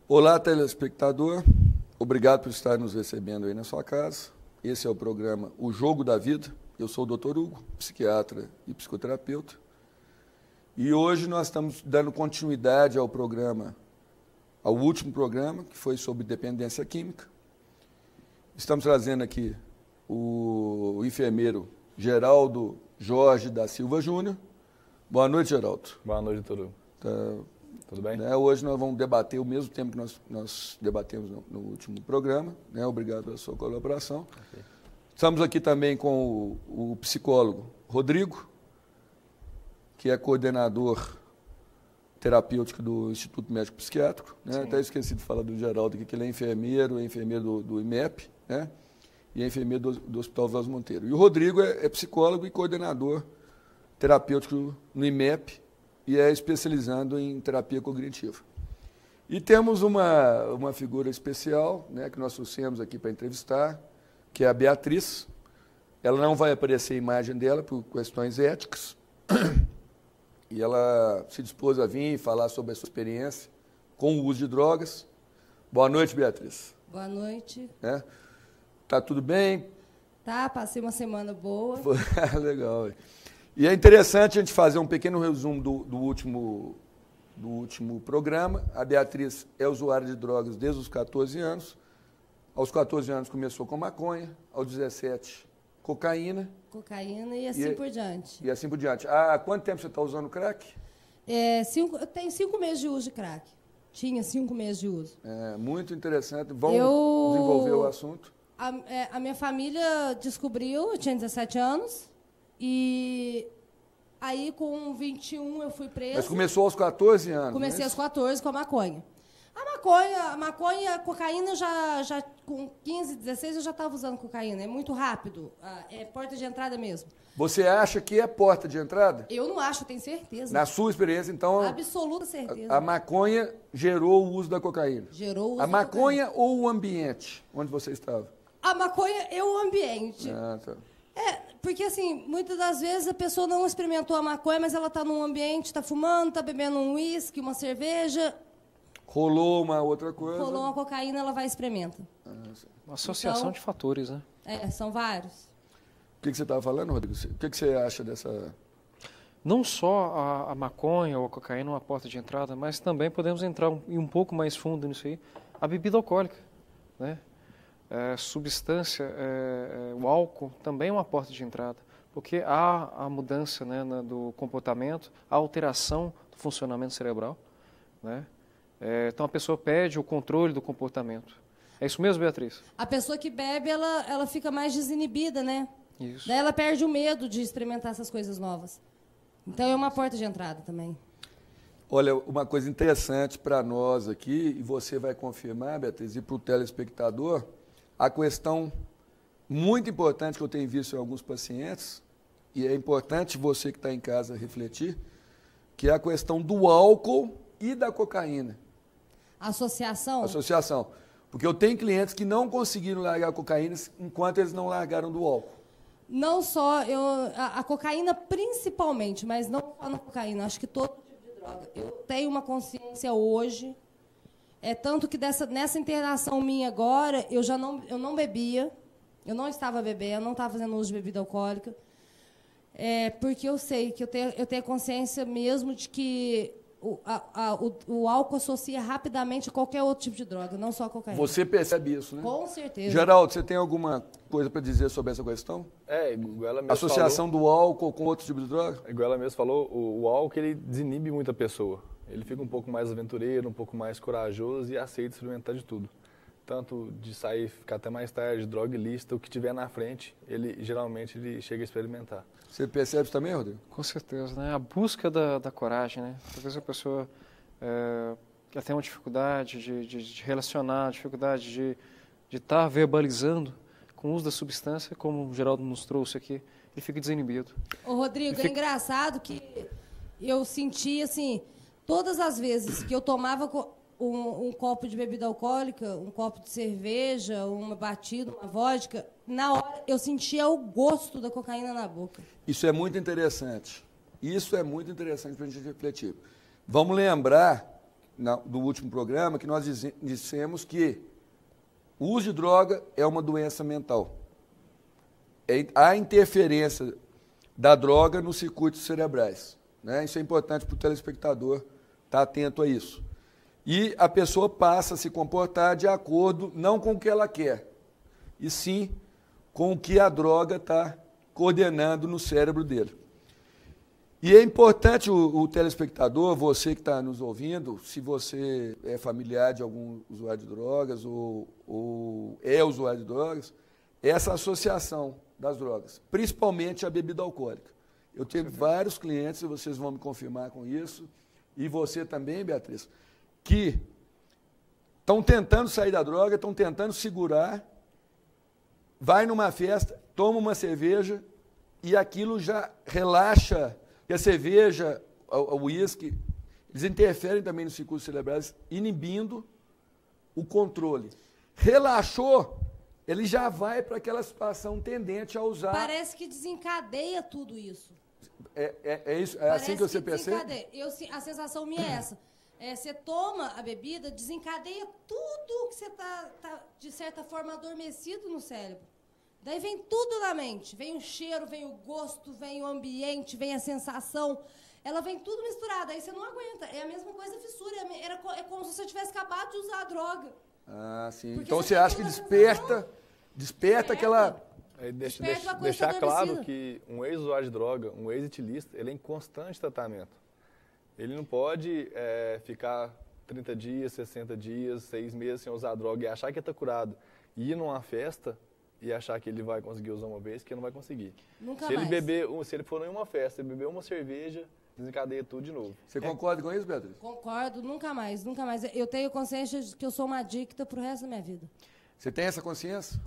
Olá, telespectador. Obrigado por estar nos recebendo aí na sua casa. Esse é o programa O Jogo da Vida. Eu sou o Dr. Hugo, psiquiatra e psicoterapeuta. E hoje nós estamos dando continuidade ao programa, ao último programa, que foi sobre dependência química. Estamos trazendo aqui o enfermeiro Geraldo Jorge da Silva Júnior. Boa noite, Geraldo. Boa noite, doutor. Tudo bem? Hoje nós vamos debater o mesmo tema que nós debatemos no último programa. Obrigado pela sua colaboração. Okay. Estamos aqui também com o psicólogo Rodrigo, que é coordenador terapêutico do Instituto Médico Psiquiátrico. Até esqueci de falar do Geraldo aqui, que ele é enfermeiro do IMEP, e é enfermeiro do Hospital Vaz Monteiro. E o Rodrigo é psicólogo e coordenador terapêutico no IMEP, e é especializando em terapia cognitiva. E temos uma figura especial, que nós trouxemos aqui para entrevistar, que é a Beatriz. Ela não vai aparecer a imagem dela por questões éticas, e ela se dispôs a vir falar sobre a sua experiência com o uso de drogas. Boa noite, Beatriz. Boa noite. Tá tudo bem? Tá, passei uma semana boa. Legal. E é interessante a gente fazer um pequeno resumo do último programa. A Beatriz é usuária de drogas desde os 14 anos. Aos 14 anos começou com maconha, aos 17, cocaína. Cocaína e assim por diante. E assim por diante. Há quanto tempo você está usando crack? Eu tenho 5 meses de uso de crack. Tinha 5 meses de uso. Muito interessante. Vamos desenvolver o assunto. A minha família descobriu, eu tinha 17 anos. E aí, com 21, eu fui presa. Mas começou aos 14 anos? Comecei aos 14 com a maconha. A cocaína, já com 15, 16, eu já estava usando cocaína. É muito rápido. É porta de entrada mesmo. Você acha que é porta de entrada? Eu não acho, eu tenho certeza. Na sua experiência, então... Absoluta certeza. A maconha gerou o uso da cocaína? Gerou o uso da maconha ou o ambiente onde você estava? A maconha e o ambiente. Tá. Porque, assim, muitas das vezes a pessoa não experimentou a maconha, mas ela está num ambiente, está fumando, está bebendo um uísque, uma cerveja. Rolou uma outra coisa. Rolou uma cocaína, ela vai e experimenta. Uma associação de fatores, né? São vários. O que você estava falando, Rodrigo? O que você acha dessa... Não só a maconha ou a cocaína é uma porta de entrada, mas também podemos entrar um pouco mais fundo nisso aí. A bebida alcoólica, né? Substância, o álcool também é uma porta de entrada, porque há a mudança, do comportamento, a alteração do funcionamento cerebral, né? Então a pessoa perde o controle do comportamento. É isso mesmo, Beatriz? A pessoa que bebe, ela fica mais desinibida, né? Isso. Daí ela perde o medo de experimentar essas coisas novas. Então é uma porta de entrada também. Olha, uma coisa interessante para nós aqui, e você vai confirmar, Beatriz, e para o telespectador, a questão muito importante que eu tenho visto em alguns pacientes, e é importante você que está em casa refletir, que é a questão do álcool e da cocaína. Associação? Associação. Porque eu tenho clientes que não conseguiram largar a cocaína enquanto eles não largaram do álcool. Não só, a cocaína principalmente, mas não só na cocaína, acho que todo tipo de droga. Eu tenho uma consciência hoje... tanto que nessa internação minha agora, eu não bebia, eu não estava bebendo, não estava fazendo uso de bebida alcoólica, porque eu sei que eu tenho consciência mesmo de que o álcool associa rapidamente a qualquer outro tipo de droga, não só a cocaína. Você percebe isso, né? Com certeza. Geraldo, você tem alguma coisa para dizer sobre essa questão? Igual ela mesmo associação do álcool com outro tipo de droga? Igual ela mesmo falou, o álcool ele desinibe muita pessoa. Ele fica um pouco mais aventureiro, um pouco mais corajoso e aceita experimentar de tudo. Tanto de sair, ficar até mais tarde, droga ilícita, o que tiver na frente, geralmente ele chega a experimentar. Você percebe isso também, Rodrigo? Com certeza, né? A busca da coragem, né? Talvez a pessoa que tem uma dificuldade de relacionar, dificuldade de estar verbalizando com o uso da substância, como o Geraldo nos trouxe aqui, ele fica desinibido. Ô, Rodrigo, é engraçado que eu senti, assim... Todas as vezes que eu tomava um copo de bebida alcoólica, um copo de cerveja, uma batida, uma vodka, na hora eu sentia o gosto da cocaína na boca. Isso é muito interessante. Isso é muito interessante para a gente refletir. Vamos lembrar no último programa que nós dissemos que o uso de droga é uma doença mental. Há interferência da droga nos circuitos cerebrais, né? Isso é importante para o telespectador estar atento a isso. E a pessoa passa a se comportar de acordo, não com o que ela quer, e sim com o que a droga está coordenando no cérebro dele. E é importante o telespectador, você que está nos ouvindo, se você é familiar de algum usuário de drogas ou é usuário de drogas, essa associação das drogas, principalmente a bebida alcoólica. Eu tenho vários clientes, e vocês vão me confirmar com isso, e você também, Beatriz, que estão tentando sair da droga, estão tentando segurar, vai numa festa, toma uma cerveja e aquilo já relaxa. E a cerveja, o uísque, eles interferem também nos circuitos cerebrais, inibindo o controle. Relaxou, ele já vai para aquela situação tendente a usar. Parece que desencadeia tudo isso. É isso? É assim que você percebe? A sensação minha é essa. Você toma a bebida, desencadeia tudo que você está, de certa forma, adormecido no cérebro. Daí vem tudo na mente. Vem o cheiro, vem o gosto, vem o ambiente, vem a sensação. Ela vem tudo misturado. Aí você não aguenta. É a mesma coisa fissura. É como se você tivesse acabado de usar a droga. Ah, sim. Porque então você acha que desperta aquela... Deixar claro que um ex-usuário de droga, um ex-etilista, ele é em constante tratamento. Ele não pode ficar 30 dias, 60 dias, 6 meses sem usar droga e achar que está curado. E ir numa festa e achar que ele vai conseguir usar uma vez, que ele não vai conseguir. Nunca mais. Se ele for em uma festa, ele beber uma cerveja, desencadeia tudo de novo. Você concorda com isso, Beatriz? Concordo, nunca mais, nunca mais. Eu tenho consciência de que eu sou uma adicta pro resto da minha vida. Você tem essa consciência?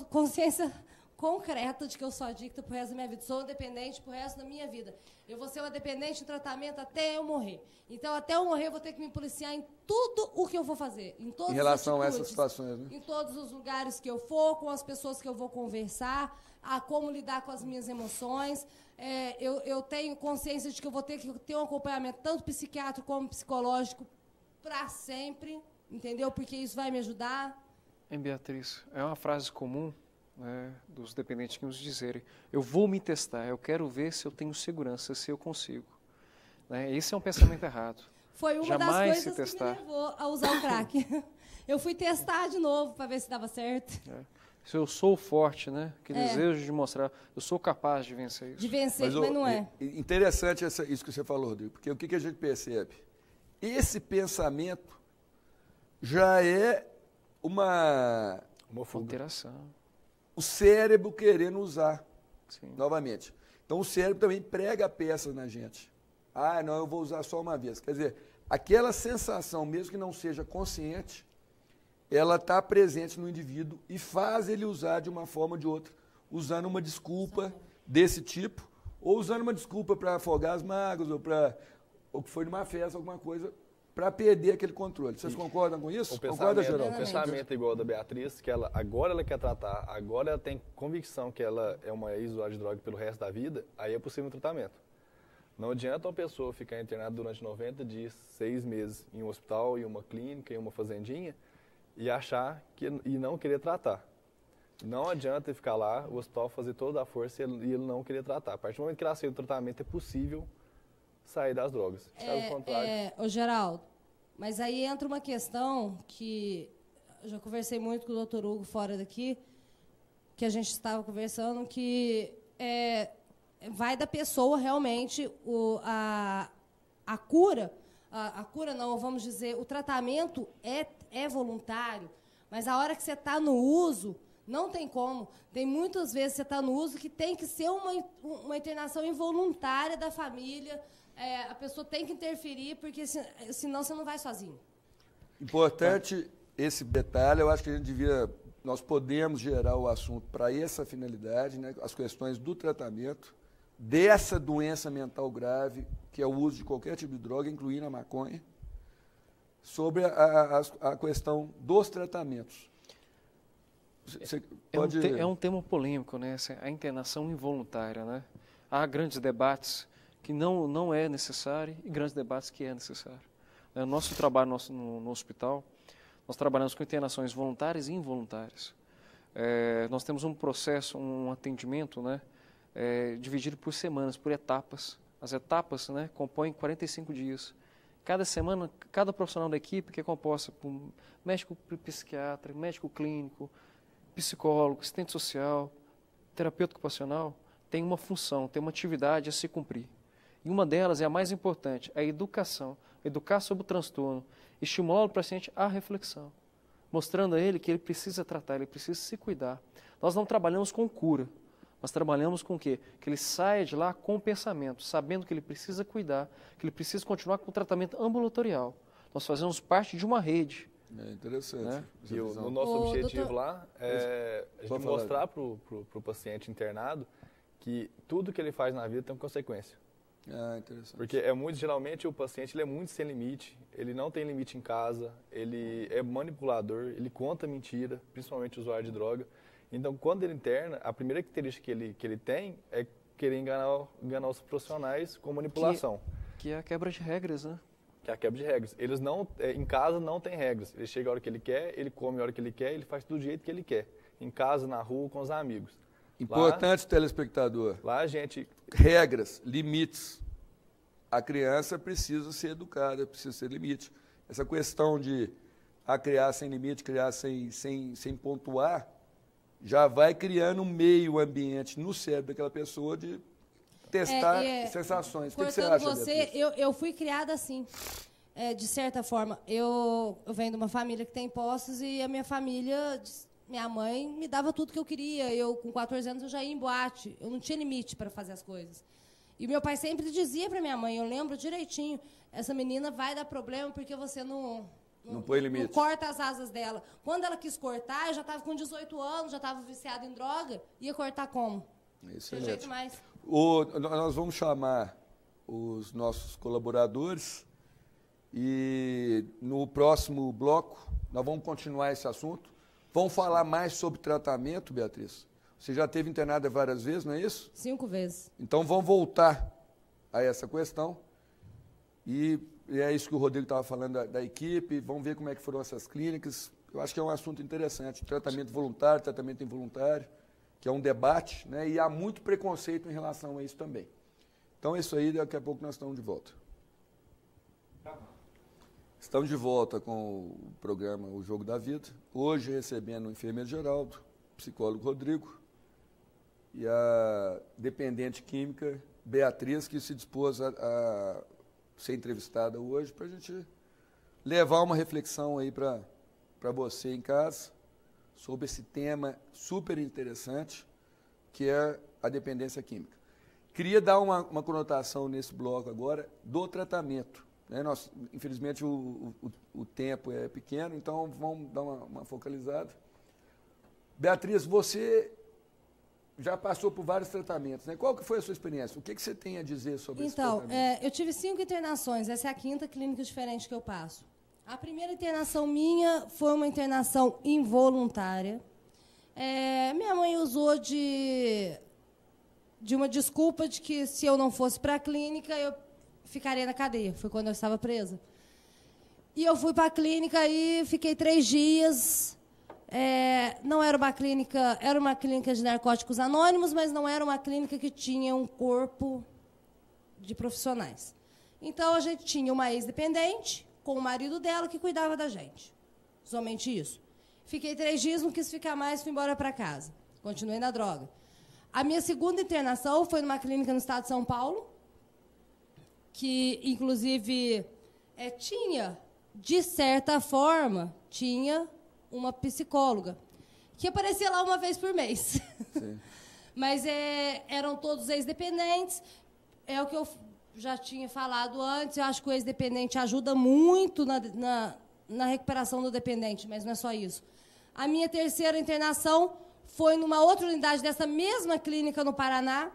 Consciência concreta de que eu sou adicta pro resto da minha vida. Sou dependente pro resto da minha vida. Eu vou ser uma dependente de tratamento até eu morrer. Então, até eu morrer, eu vou ter que me policiar em tudo o que eu vou fazer. Em todas em relação as a essas situações, né? Em todos os lugares que eu for, com as pessoas que eu vou conversar, a como lidar com as minhas emoções. Eu tenho consciência de que eu vou ter que ter um acompanhamento tanto psiquiátrico como psicológico para sempre, entendeu? Porque isso vai me ajudar. Hein, Beatriz, é uma frase comum, né, dos dependentes que nos dizerem: eu vou me testar, eu quero ver se eu tenho segurança, se eu consigo. Né? Esse é um pensamento errado. Foi uma Jamais das coisas que me levou a usar o crack. Eu fui testar de novo para ver se dava certo. Se eu sou forte, né? Que desejo de mostrar, eu sou capaz de vencer isso. De vencer, mas não é. Interessante isso que você falou, Rodrigo, porque o que a gente percebe? Esse pensamento já é uma alteração. O cérebro querendo usar. Sim. Novamente. Então, o cérebro também prega peças na gente. Ah, não, eu vou usar só uma vez. Quer dizer, aquela sensação, mesmo que não seja consciente, ela está presente no indivíduo e faz ele usar de uma forma ou de outra, usando uma desculpa desse tipo, ou usando uma desculpa para afogar as mágoas, ou que foi numa festa, alguma coisa, para perder aquele controle. Vocês concordam com isso? Concorda, Geraldo? O pensamento é igual ao da Beatriz, que agora ela quer tratar, agora ela tem convicção que ela é uma ex-usuária de droga pelo resto da vida, aí é possível um tratamento. Não adianta uma pessoa ficar internada durante 90 dias, 6 meses, em um hospital, em uma clínica, em uma fazendinha, e achar e não querer tratar. Não adianta ele ficar lá, o hospital fazer toda a força e ele não querer tratar. A partir do momento que ela aceita o tratamento, é possível sair das drogas. Caso contrário... Ô Geraldo, mas aí entra uma questão que eu já conversei muito com o Dr. Hugo fora daqui, que a gente estava conversando, que vai da pessoa realmente a cura. A cura não, vamos dizer, o tratamento é voluntário, mas a hora que você está no uso, não tem como. Tem muitas vezes que você está no uso que tem que ser uma internação involuntária da família. A pessoa tem que interferir, porque senão você não vai sozinho. Importante esse detalhe, eu acho que nós podemos gerar o assunto para essa finalidade, né, as questões do tratamento, dessa doença mental grave, que é o uso de qualquer tipo de droga, incluindo a maconha, sobre a questão dos tratamentos. É um tema polêmico, né? A internação involuntária, né? Há grandes debates que não é necessário e grandes debates que é necessário. O nosso trabalho no hospital, nós trabalhamos com internações voluntárias e involuntárias. Nós temos um processo, um atendimento, né, dividido por semanas, por etapas. As etapas, né, compõem 45 dias. Cada semana, cada profissional da equipe, que é composta por médico psiquiatra, médico clínico, psicólogo, assistente social, terapeuta ocupacional, tem uma função, tem uma atividade a se cumprir. E uma delas é a mais importante, a educação. Educar sobre o transtorno, estimular o paciente à reflexão, mostrando a ele que ele precisa tratar, ele precisa se cuidar. Nós não trabalhamos com cura, nós trabalhamos com o quê? Que ele saia de lá com o pensamento, sabendo que ele precisa cuidar, que ele precisa continuar com o tratamento ambulatorial. Nós fazemos parte de uma rede. É interessante. Né? E o nosso objetivo lá é a gente mostrar para o paciente internado que tudo que ele faz na vida tem uma consequência. Interessante. Porque geralmente o paciente ele é muito sem limite, ele não tem limite em casa, ele é manipulador, ele conta mentira, principalmente o usuário de droga. Então, quando ele interna, a primeira característica que ele tem é querer enganar os profissionais com manipulação. Que é a quebra de regras, né? Que é a quebra de regras. Eles não, em casa não tem regras. Ele chega a hora que ele quer, ele come a hora que ele quer, ele faz do jeito que ele quer. Em casa, na rua, com os amigos. Importante, lá, telespectador. Lá a gente... Regras, limites. A criança precisa ser educada, precisa ser limite. Essa questão de criar sem limite, criar sem pontuar, já vai criando um meio ambiente no cérebro daquela pessoa de testar sensações. O que você acha, eu fui criada assim, de certa forma. Eu venho de uma família que tem posses e a minha família, minha mãe, me dava tudo que eu queria. Eu, com 14 anos, eu já ia em boate. Eu não tinha limite para fazer as coisas. E meu pai sempre dizia para minha mãe, eu lembro direitinho, essa menina vai dar problema porque você não põe limite. Não corta as asas dela. Quando ela quis cortar, eu já estava com 18 anos, já estava viciada em droga, ia cortar como? Excelente. De jeito mais. Nós vamos chamar os nossos colaboradores e no próximo bloco nós vamos continuar esse assunto. Vamos falar mais sobre tratamento, Beatriz. Você já esteve internada várias vezes, não é isso? 5 vezes. Então vamos voltar a essa questão. E é isso que o Rodrigo estava falando da equipe. Vamos ver como é que foram essas clínicas. Eu acho que é um assunto interessante. Tratamento voluntário, tratamento involuntário, que é um debate, né? E há muito preconceito em relação a isso também. Então é isso aí, daqui a pouco nós estamos de volta. Estamos de volta com o programa O Jogo da Vida. Hoje recebendo o enfermeiro Geraldo, psicólogo Rodrigo e a dependente química Beatriz, que se dispôs a ser entrevistada hoje para a gente levar uma reflexão aí para você em casa sobre esse tema super interessante que é a dependência química. Queria dar uma conotação nesse bloco agora do tratamento. Né? Infelizmente o tempo é pequeno, então vamos dar uma focalizada. Beatriz, você já passou por vários tratamentos, né? Qual que foi a sua experiência? O que você tem a dizer sobre esse tratamento? Então, eu tive 5 internações, essa é a 5ª clínica diferente que eu passo. A primeira internação minha foi uma internação involuntária. Minha mãe usou de uma desculpa de que se eu não fosse para a clínica, eu ficaria na cadeia. Foi quando eu estava presa. E eu fui para a clínica e fiquei 3 dias... não era uma clínica, era uma clínica de narcóticos anônimos, mas não era uma clínica que tinha um corpo de profissionais. Então, a gente tinha uma ex-dependente com o marido dela que cuidava da gente. Somente isso. Fiquei 3 dias, não quis ficar mais, fui embora para casa. Continuei na droga. A minha segunda internação foi numa clínica no estado de São Paulo, que, inclusive, tinha, de certa forma, uma psicóloga, que aparecia lá uma vez por mês. Sim. Mas eram todos ex-dependentes. É o que eu já tinha falado antes. Eu acho que o ex-dependente ajuda muito na recuperação do dependente, mas não é só isso. A minha terceira internação foi numa outra unidade dessa mesma clínica no Paraná.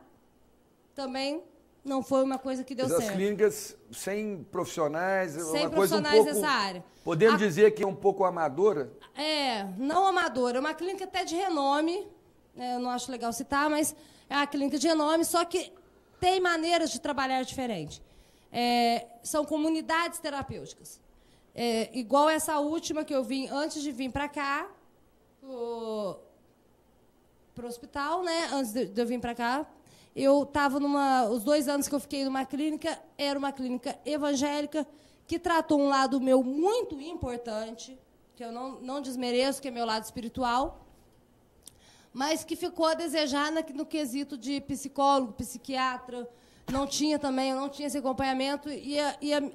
Também não foi uma coisa que deu certo. As clínicas sem profissionais, sem uma profissionais coisa um pouco, dessa área. Podemos dizer que é um pouco amadora? Não amadora. É uma clínica até de renome. Eu não acho legal citar, mas é uma clínica de renome, só que tem maneiras de trabalhar diferente. São comunidades terapêuticas. igual essa última que eu vim, antes de vir para cá, para o hospital, né? Antes de eu vir para cá, eu estava os 2 anos que eu fiquei numa clínica, era uma clínica evangélica, que tratou um lado meu muito importante, que eu não desmereço, que é meu lado espiritual, mas que ficou a desejar no quesito de psicólogo, psiquiatra. Não tinha também, eu não tinha esse acompanhamento. E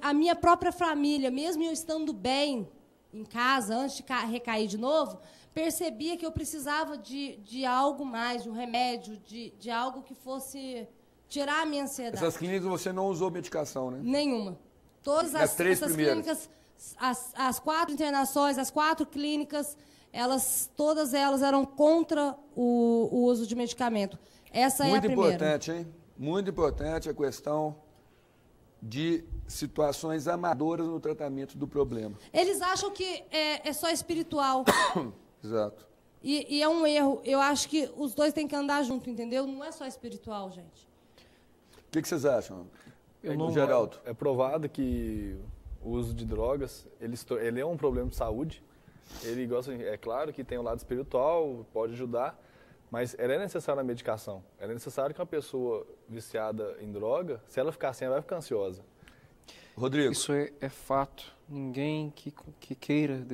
a minha própria família, mesmo eu estando bem em casa, antes de recair de novo, percebia que eu precisava de algo mais, de um remédio, de algo que fosse tirar a minha ansiedade. Essas clínicas você não usou medicação, né? Nenhuma. Todas essas clínicas, as 4 internações, as 4 clínicas, todas elas eram contra o uso de medicamento. Essa é a primeira. Muito importante, hein? Muito importante a questão de situações amadoras no tratamento do problema. Eles acham que é só espiritual. Exato. E é um erro. Eu acho que os dois têm que andar junto, entendeu? Não é só espiritual, gente. O que vocês acham, Geraldo? É provado que o uso de drogas, ele é um problema de saúde. Ele gosta, é claro que tem um lado espiritual, pode ajudar, mas ela é necessária a medicação. Ela é necessário que uma pessoa viciada em droga, se ela ficar assim, ela vai ficar ansiosa. Rodrigo. Isso é fato. Ninguém que queira,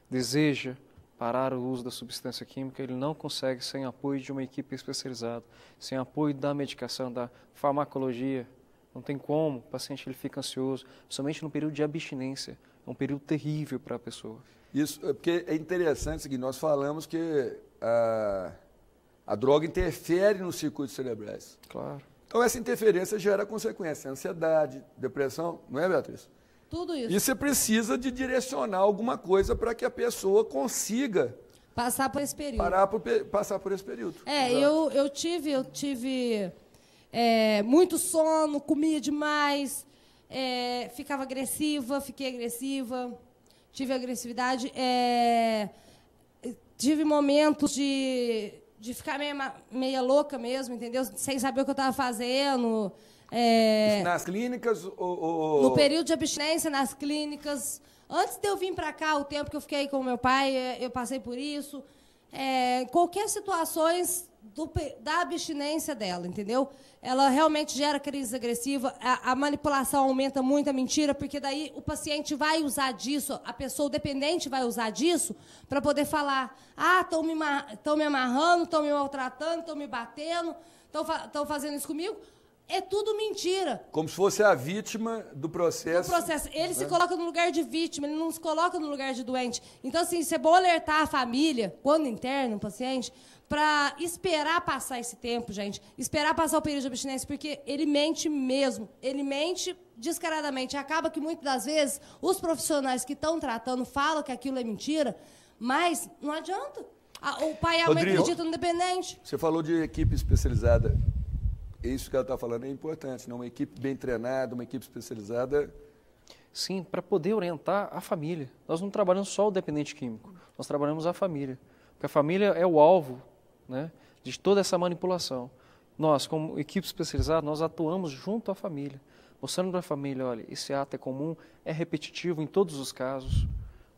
deseja parar o uso da substância química, ele não consegue sem apoio de uma equipe especializada, sem apoio da medicação, da farmacologia. Não tem como, o paciente ele fica ansioso, principalmente no período de abstinência. É um período terrível para a pessoa. Isso, porque é interessante que nós falamos que a droga interfere nos circuitos cerebrais. Claro. Então, essa interferência gera consequência, ansiedade, depressão, não é, Beatriz? Tudo isso. E você precisa de direcionar alguma coisa para que a pessoa consiga passar por esse período. Passar por esse período. Eu tive muito sono, comia demais, fiquei agressiva, tive agressividade, tive momentos de ficar meia louca mesmo, entendeu? Sem saber o que eu estava fazendo. Nas clínicas ou... No período de abstinência, nas clínicas. Antes de eu vir para cá, o tempo que eu fiquei com meu pai, eu passei por isso. Qualquer situações da abstinência dela, entendeu? Ela realmente gera crise agressiva, a manipulação aumenta muito a mentira, porque daí o paciente vai usar disso, a pessoa, o dependente vai usar disso para poder falar, estão me amarrando, estão me maltratando, estão me batendo, estão fazendo isso comigo. É tudo mentira. Como se fosse a vítima do processo. Ele se coloca no lugar de vítima, ele não se coloca no lugar de doente. Então, assim, isso é bom alertar a família, quando interna um paciente, para esperar passar esse tempo, gente. Esperar passar o período de abstinência, porque ele mente mesmo. Ele mente descaradamente. Acaba que, muitas das vezes, os profissionais que estão tratando falam que aquilo é mentira, mas não adianta. O pai e a mãe acreditam no dependente. Você falou de equipe especializada. Isso que ela está falando é importante, né? Uma equipe bem treinada, uma equipe especializada. Sim, para poder orientar a família. Nós não trabalhamos só o dependente químico, nós trabalhamos a família. Porque a família é o alvo, né, de toda essa manipulação. Nós, como equipe especializada, nós atuamos junto à família, mostrando para a família, olha, esse ato é comum, é repetitivo em todos os casos.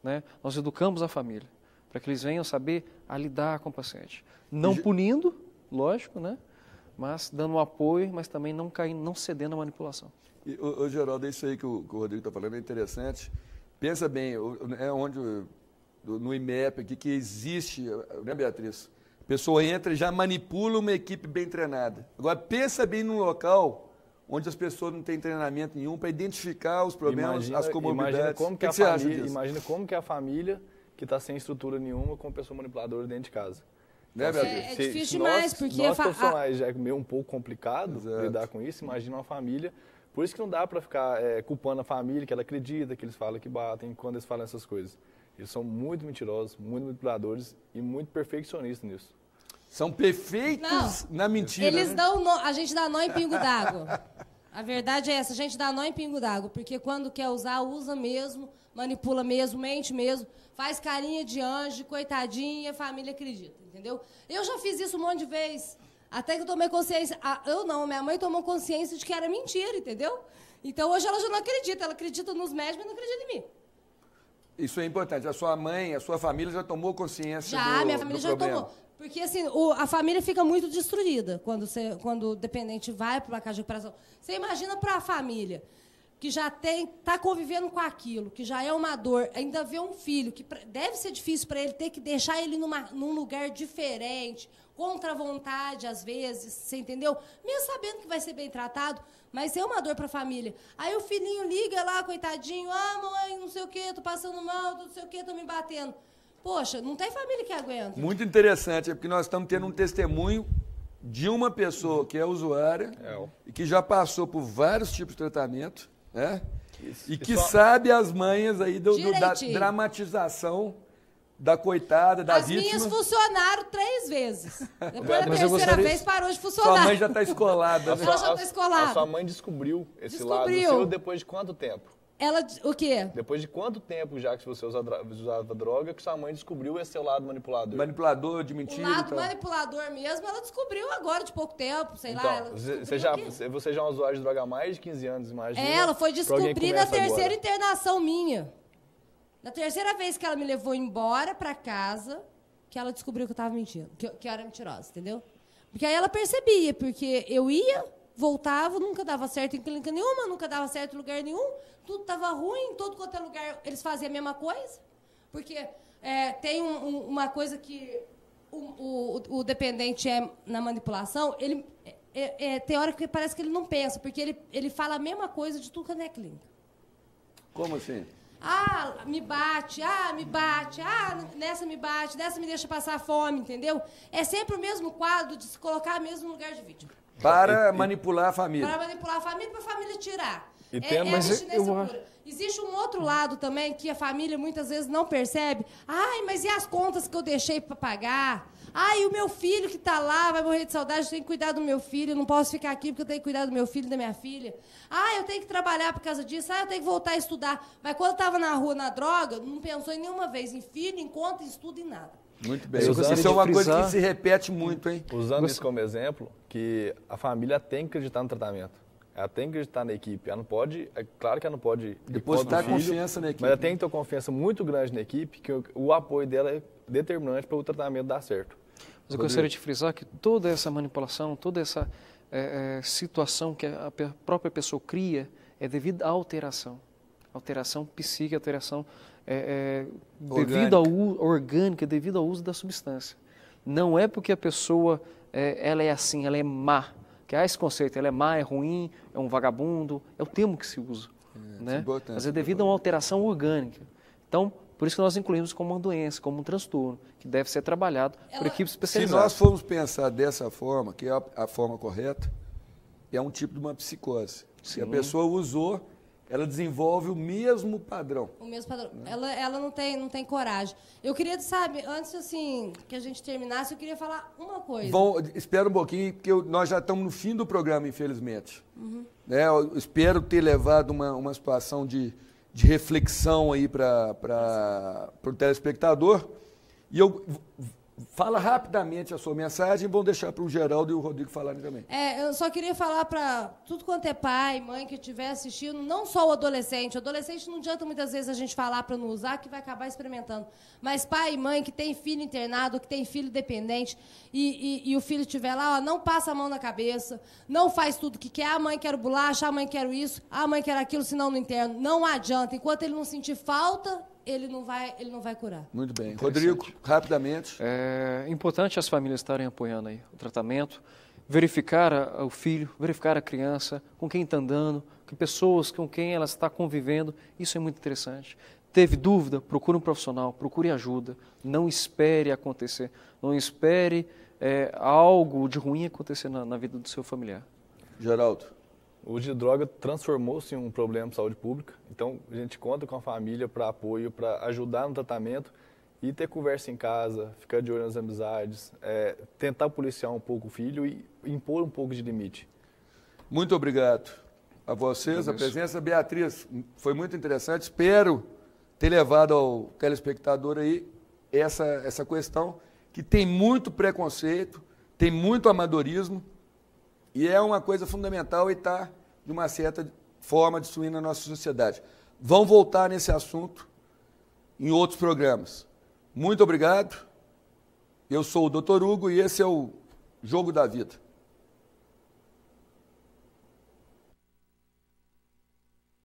Né? Nós educamos a família, para que eles venham saber a lidar com o paciente. Não punindo, lógico, né? Mas dando um apoio, mas também não caindo, não cedendo à manipulação. Geraldo, isso aí que o Rodrigo está falando é interessante. Pensa bem, no IMEP aqui, que existe, né, Beatriz? A pessoa entra e já manipula uma equipe bem treinada. Agora, pensa bem num local onde as pessoas não têm treinamento nenhum para identificar os problemas, as comorbidades. Imagina como que a família, que está sem estrutura nenhuma, com pessoa manipuladora dentro de casa. Né, é difícil demais, porque nós profissionais já é meio um pouco complicado lidar com isso, imagina uma família. Por isso que não dá para ficar culpando a família, que ela acredita, que eles falam que batem, quando eles falam essas coisas. Eles são muito mentirosos, muito manipuladores e muito perfeccionistas nisso. São perfeitos na mentira. Eles dão a gente dá nó em pingo d'água. A verdade é essa, a gente dá nó em pingo d'água, porque quando quer usar, usa mesmo, manipula mesmo, mente mesmo, faz carinha de anjo, coitadinha, e a família acredita, entendeu? Eu já fiz isso um monte de vezes, até que eu tomei consciência, minha mãe tomou consciência de que era mentira, entendeu? Então hoje ela já não acredita, ela acredita nos médicos, mas não acredita em mim. Isso é importante. A sua mãe, a sua família já tomou consciência minha família já tomou. Porque assim, a família fica muito destruída quando o dependente vai para uma casa de recuperação. Você imagina para a família que já está convivendo com aquilo, que já é uma dor, ainda vê um filho, que deve ser difícil para ele ter que deixar ele num lugar diferente, contra a vontade, às vezes, você entendeu? Mesmo sabendo que vai ser bem tratado, mas é uma dor para a família. Aí o filhinho liga lá, coitadinho, mãe, não sei o quê, tô passando mal, não sei o quê, tô me batendo. Poxa, não tem família que aguenta. Muito interessante, porque nós estamos tendo um testemunho de uma pessoa que é usuária e que já passou por vários tipos de tratamento, né? E que sabe as manhas aí da dramatização da coitada, da vítima. As minhas funcionaram 3 vezes. Depois da terceira vez parou de funcionar. Sua mãe já está escolada. Ela já está escolada. A sua mãe descobriu esse lado seu depois de quanto tempo? Ela, o quê? Depois de quanto tempo já que você usava droga que sua mãe descobriu esse seu lado manipulador? Manipulador, de mentira. O lado manipulador mesmo, ela descobriu agora, de pouco tempo, sei lá. Ela você já é um usuário de droga há mais de 15 anos, imagina. Ela foi descobrir na terceira internação minha. Na terceira vez que ela me levou embora pra casa, que ela descobriu que eu tava mentindo, que eu era mentirosa, entendeu? Porque aí ela percebia, porque eu ia, voltava, nunca dava certo em clínica nenhuma, nunca dava certo em lugar nenhum, tudo estava ruim, em todo quanto é lugar eles faziam a mesma coisa. Porque tem uma coisa que o dependente na manipulação, ele tem hora que parece que ele não pensa, porque ele fala a mesma coisa de tudo que é clínica. Como assim? Me bate, nessa me bate, dessa me deixa passar fome, entendeu? É sempre o mesmo quadro de se colocar mesmo no lugar de vítima. Para manipular a família. Para manipular a família, para a família tirar. Mas existe um outro lado também que a família muitas vezes não percebe. Mas e as contas que eu deixei para pagar? E o meu filho que está lá vai morrer de saudade, eu tenho que cuidar do meu filho, eu não posso ficar aqui porque eu tenho que cuidar do meu filho e da minha filha. Eu tenho que trabalhar por causa disso, eu tenho que voltar a estudar. Mas quando estava na rua, na droga, não pensou em nenhuma vez em filho, em conta, em estudo, em nada. Muito bem. Isso é uma coisa que se repete muito, hein? Usando isso como exemplo, que a família tem que acreditar no tratamento. Ela tem que acreditar na equipe. Ela não pode, claro que ela não pode depositar confiança na equipe. Mas ela tem que ter uma confiança muito grande na equipe, que o apoio dela é determinante para o tratamento dar certo. Mas eu gostaria de frisar que toda essa manipulação, toda essa situação que a própria pessoa cria é devido à alteração. Alteração psíquica, alteração devido ao orgânica, devido ao uso da substância. Não é porque a pessoa ela é assim, ela é má. Que há esse conceito, ela é má, é ruim, é um vagabundo, é o termo que se usa. Né? Mas é devido a uma alteração orgânica. Então, por isso que nós incluímos como uma doença, como um transtorno, que deve ser trabalhado por equipes especializadas. Se nós formos pensar dessa forma, que é a forma correta, é um tipo de uma psicose. Se a pessoa usou, ela desenvolve o mesmo padrão. O mesmo padrão. Ela não tem coragem. Eu queria, sabe, antes assim, que a gente terminasse, eu queria falar uma coisa. Bom, espera um pouquinho, porque nós já estamos no fim do programa, infelizmente. Eu espero ter levado uma situação de reflexão aí para o telespectador. E eu fala rapidamente a sua mensagem e vão deixar para o Geraldo e o Rodrigo falarem também. Eu só queria falar para tudo quanto é pai, mãe que estiver assistindo, não só o adolescente. O adolescente não adianta muitas vezes a gente falar para não usar, que vai acabar experimentando. Mas pai e mãe que tem filho internado, que tem filho dependente, e o filho estiver lá, não passa a mão na cabeça, não faz tudo que quer. A mãe quer bolacha, a mãe quer isso, a mãe quer aquilo, senão no interno. Não adianta. Enquanto ele não sentir falta, ele não vai curar. Muito bem. Rodrigo, rapidamente. É importante as famílias estarem apoiando aí o tratamento, verificar o filho, verificar a criança, com quem está andando, que pessoas com quem ela está convivendo. Isso é muito interessante. Teve dúvida? Procure um profissional, procure ajuda. Não espere acontecer. Não espere algo de ruim acontecer na vida do seu familiar. Geraldo. O uso de droga transformou-se em um problema de saúde pública, então a gente conta com a família para apoio, para ajudar no tratamento e ter conversa em casa, ficar de olho nas amizades, tentar policiar um pouco o filho e impor um pouco de limite. Muito obrigado a vocês, a presença. Beatriz, foi muito interessante, espero ter levado ao telespectador aí essa questão que tem muito preconceito, tem muito amadorismo, e é uma coisa fundamental e está, de uma certa forma, destruindo a nossa sociedade. Vão voltar nesse assunto em outros programas. Muito obrigado. Eu sou o Dr. Hugo e esse é o Jogo da Vida.